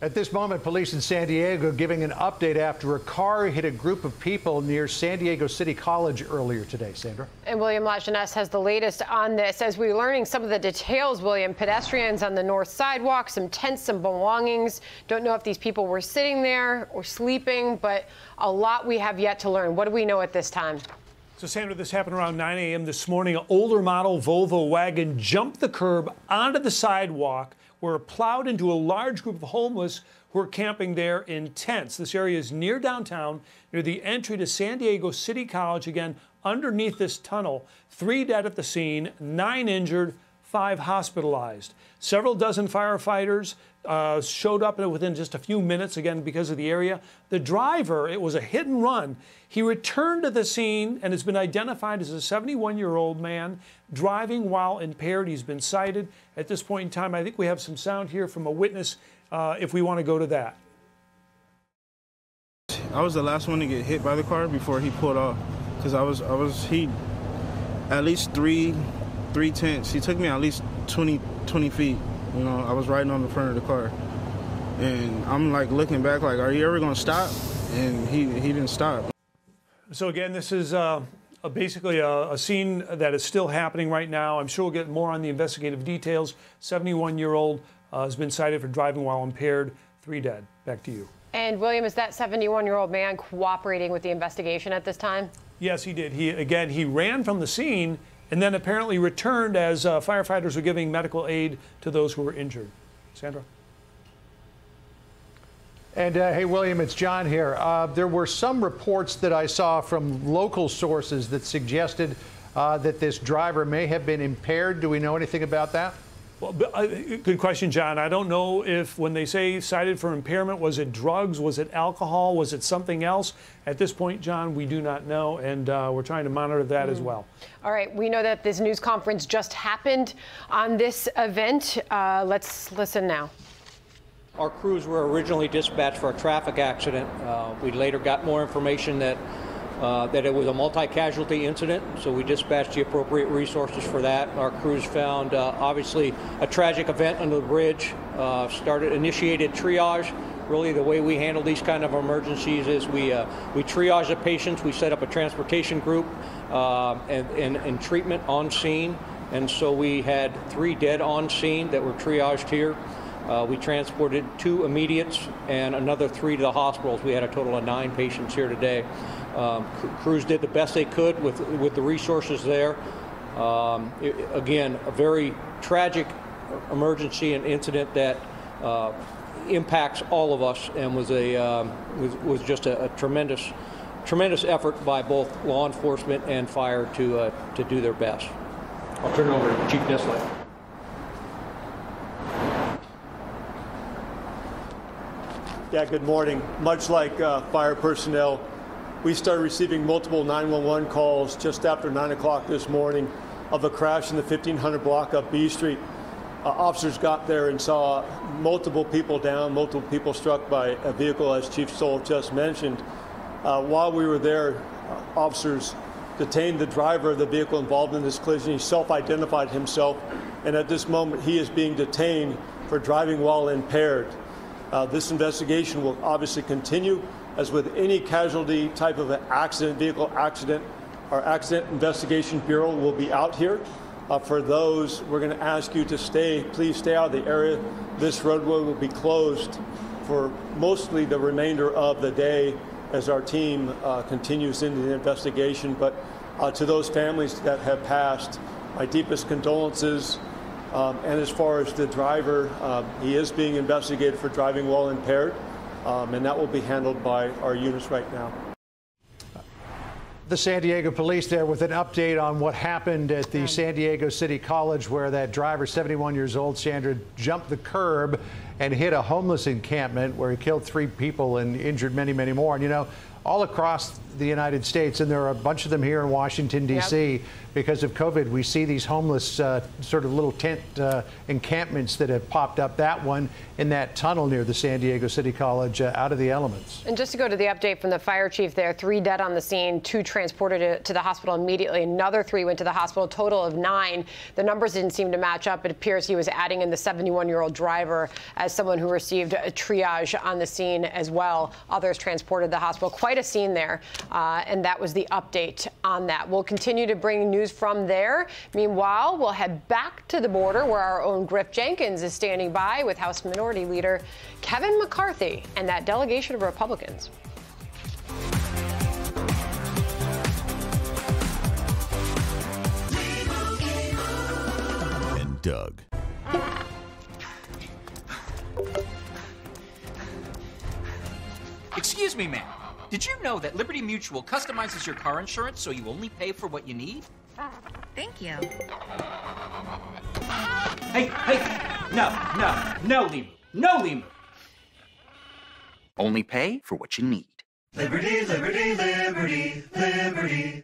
At this moment, police in San Diego giving an update after a car hit a group of people near San Diego City College earlier today. Sandra. And William Lajeunesse has the latest on this. As we're learning some of the details, William, pedestrians on the north sidewalk, some tents, some belongings. Don't know if these people were sitting there or sleeping, but a lot we have yet to learn. What do we know at this time? So, Sandra, this happened around 9 a.m. this morning. An older model Volvo wagon jumped the curb onto the sidewalk where it plowed into a large group of homeless who are camping there in tents. This area is near downtown, near the entry to San Diego City College, again, underneath this tunnel. 3 dead at the scene, 9 injured, 5 hospitalized. Several dozen firefighters showed up within just a few minutes, again, because of the area. The driver, it was a hit and run. He returned to the scene and has been identified as a 71-year-old man driving while impaired. He's been cited. At this point in time, I think we have some sound here from a witness if we want to go to that. I was the last one to get hit by the car before he pulled off, because he at least three tents. He took me at least 20 feet. You know, I was riding on the front of the car, and I'm like looking back, like, are you ever gonna stop? And he didn't stop. So again, this is basically a scene that is still happening right now. I'm sure we'll get more on the investigative details. 71-year-old has been cited for driving while impaired. 3 dead. Back to you. And William, is that 71-year-old man cooperating with the investigation at this time? Yes, he did. He ran from the scene and then apparently returned as firefighters were giving medical aid to those who were injured. Sandra? And hey, William, it's John here. There were some reports that I saw from local sources that suggested that this driver may have been impaired. Do we know anything about that? Well, good question, John. I don't know if when they say cited for impairment, was it drugs, was it alcohol, was it something else? At this point, John, we do not know, and we're trying to monitor that as well. All right, we know that this news conference just happened on this event. Let's listen now. Our crews were originally dispatched for a traffic accident. We later got more information that it was a multi-casualty incident, so we dispatched the appropriate resources for that. Our crews found, obviously, a tragic event under the bridge, initiated triage. Really, the way we handle these kind of emergencies is we triage the patients, we set up a transportation group and treatment on scene, and so we had 3 dead on scene that were triaged here. We transported 2 immediates and another 3 to the hospitals. We had a total of 9 patients here today. Crews did the best they could with the resources there. Again, a very tragic emergency and incident that impacts all of us, and was just a tremendous effort by both law enforcement and fire to do their best. I'll turn it over to Chief Nisley. Yeah, good morning. Much like fire personnel, we started receiving multiple 911 calls just after 9 o'clock this morning of a crash in the 1500 block of B Street. Officers got there and saw multiple people down, multiple people struck by a vehicle, as Chief Stoll just mentioned. While we were there, officers detained the driver of the vehicle involved in this collision. He self-identified himself, and at this moment he is being detained for driving while impaired. This investigation will obviously continue. As with any casualty type of an accident, vehicle accident, our Accident Investigation Bureau will be out here. For those, we're going to ask you to please stay out of the area. This roadway will be closed for mostly the remainder of the day as our team continues into the investigation. But to those families that have passed, my deepest condolences. And as far as the driver, he is being investigated for driving while impaired, and that will be handled by our units right now. The San Diego police there with an update on what happened at the San Diego City College, where that driver, 71 years old, Sandra, jumped the curb and hit a homeless encampment where he killed 3 people and injured many, many more. And you know, all across the United States, and there are a bunch of them here in Washington, D.C. Because of COVID. We see these homeless sort of little tent encampments that have popped up. That one in that tunnel near the San Diego City College, out of the elements. And just to go to the update from the fire chief there, 3 dead on the scene, 2 transported to the hospital immediately. Another 3 went to the hospital, a total of 9. The numbers didn't seem to match up. It appears he was adding in the 71-year-old driver as someone who received a triage on the scene as well. Others transported to the hospital. Quite a scene there. And that was the update on that. We'll continue to bring news from there. Meanwhile, we'll head back to the border where our own Griff Jenkins is standing by with House Minority Leader Kevin McCarthy and that delegation of Republicans. And Doug. Excuse me, ma'am. Did you know that Liberty Mutual customizes your car insurance so you only pay for what you need? Thank you. Hey, no, Lima. No, Lima. Only pay for what you need. Liberty, liberty, liberty, liberty.